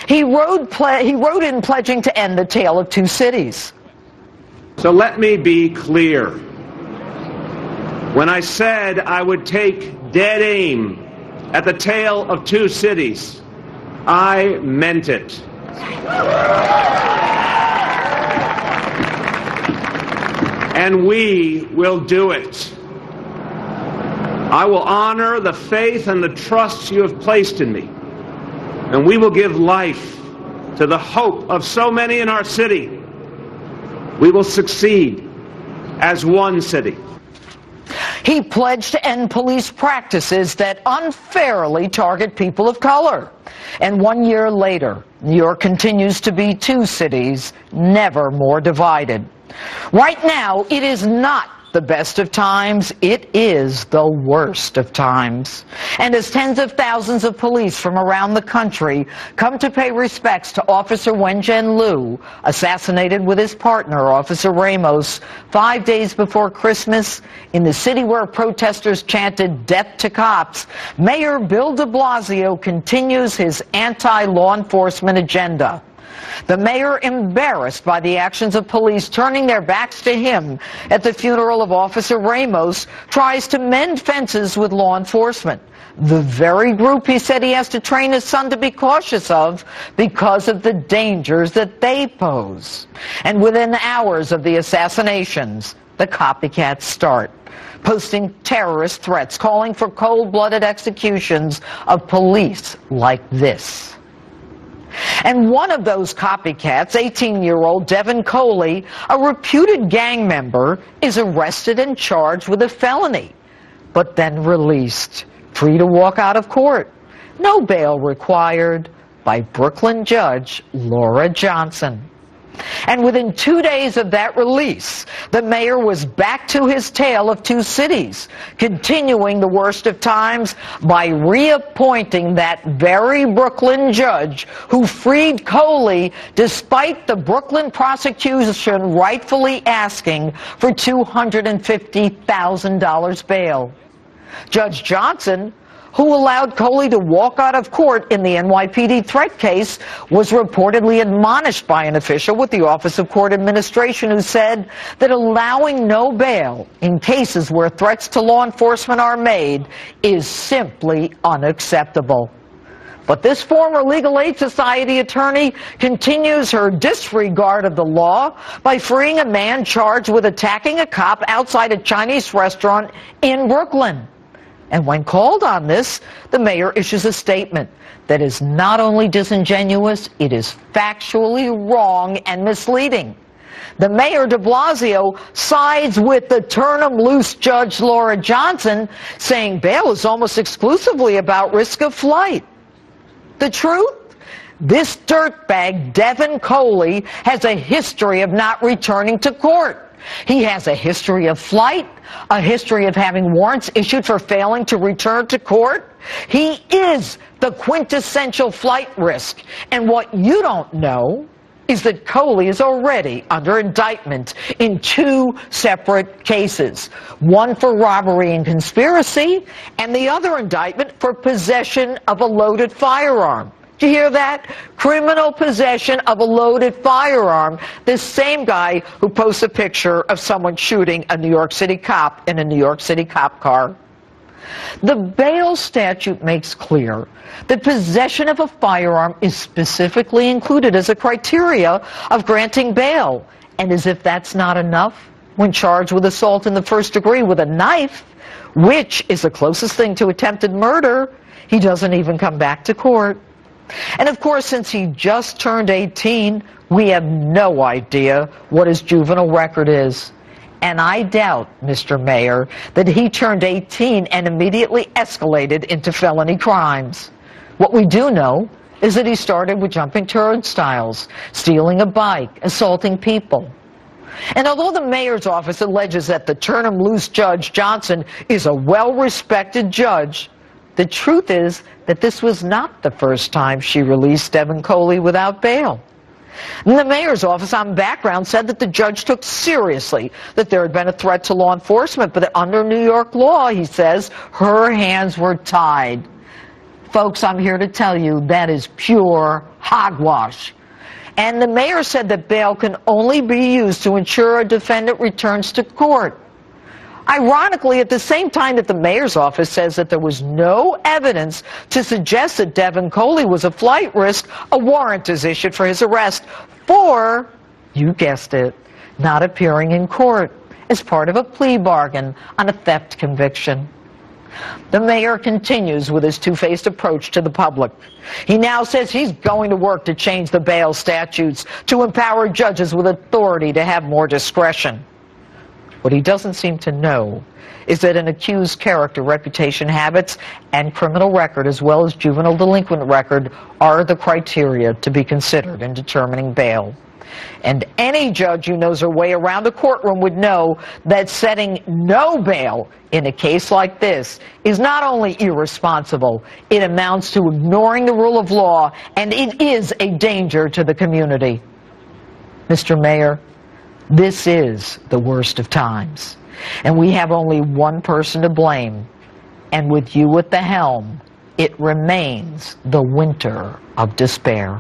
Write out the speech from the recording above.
He wrote in pledging to end the tale of two cities. So let me be clear. When I said I would take dead aim at the tale of two cities, I meant it. And we will do it. I will honor the faith and the trust you have placed in me, and we will give life to the hope of so many in our city. We will succeed as one city. He pledged to end police practices that unfairly target people of color. And 1 year later, New York continues to be two cities, never more divided. Right now, it is not the best of times, it is the worst of times. And as tens of thousands of police from around the country come to pay respects to Officer Wen Liu, assassinated with his partner, Officer Ramos, 5 days before Christmas, in the city where protesters chanted "Death to Cops," Mayor Bill de Blasio continues his anti-law enforcement agenda. The mayor, embarrassed by the actions of police turning their backs to him at the funeral of Officer Ramos, tries to mend fences with law enforcement. The very group he said he has to train his son to be cautious of because of the dangers that they pose. And within hours of the assassinations, the copycats start, posting terrorist threats, calling for cold-blooded executions of police like this. And one of those copycats, 18-year-old Devin Coley, a reputed gang member, is arrested and charged with a felony, but then released, free to walk out of court. No bail required by Brooklyn judge Laura Johnson. And within 2 days of that release, the mayor was back to his tale of two cities, continuing the worst of times by reappointing that very Brooklyn judge who freed Coley despite the Brooklyn prosecution rightfully asking for $250,000 bail. Judge Johnson, who allowed Coley to walk out of court in the NYPD threat case, was reportedly admonished by an official with the Office of Court Administration who said that allowing no bail in cases where threats to law enforcement are made is simply unacceptable. But this former Legal Aid Society attorney continues her disregard of the law by freeing a man charged with attacking a cop outside a Chinese restaurant in Brooklyn. And when called on this, the mayor issues a statement that is not only disingenuous, it is factually wrong and misleading. The mayor, de Blasio, sides with the turn-em-loose judge Laura Johnson, saying bail is almost exclusively about risk of flight. The truth? This dirtbag, Devin Coley, has a history of not returning to court. He has a history of flight, a history of having warrants issued for failing to return to court. He is the quintessential flight risk. And what you don't know is that Coley is already under indictment in two separate cases. One for robbery and conspiracy, and the other indictment for possession of a loaded firearm. Did you hear that? Criminal possession of a loaded firearm. This same guy who posts a picture of someone shooting a New York City cop in a New York City cop car. The bail statute makes clear that possession of a firearm is specifically included as a criteria of granting bail. And as if that's not enough, when charged with assault in the first degree with a knife, which is the closest thing to attempted murder, he doesn't even come back to court. And of course, since he just turned 18, we have no idea what his juvenile record is. And I doubt, Mr. Mayor, that he turned 18 and immediately escalated into felony crimes. What we do know is that he started with jumping turnstiles, stealing a bike, assaulting people. And although the mayor's office alleges that the turn-em-loose Judge Johnson is a well-respected judge, the truth is that this was not the first time she released Devin Coley without bail. And the mayor's office on background said that the judge took seriously that there had been a threat to law enforcement, but that under New York law, he says, her hands were tied. Folks, I'm here to tell you that is pure Hogwash. And the mayor said that bail can only be used to ensure a defendant returns to court. Ironically, at the same time that the mayor's office says that there was no evidence to suggest that Devin Coley was a flight risk, a warrant is issued for his arrest for, you guessed it, not appearing in court as part of a plea bargain on a theft conviction. The mayor continues with his two-faced approach to the public. He now says he's going to work to change the bail statutes to empower judges with authority to have more discretion. What he doesn't seem to know is that an accused's character, reputation, habits, and criminal record, as well as juvenile delinquent record, are the criteria to be considered in determining bail. And any judge who knows her way around a courtroom would know that setting no bail in a case like this is not only irresponsible, it amounts to ignoring the rule of law, and it is a danger to the community. Mr. Mayor, this is the worst of times, and we have only one person to blame, and with you at the helm, it remains the winter of despair.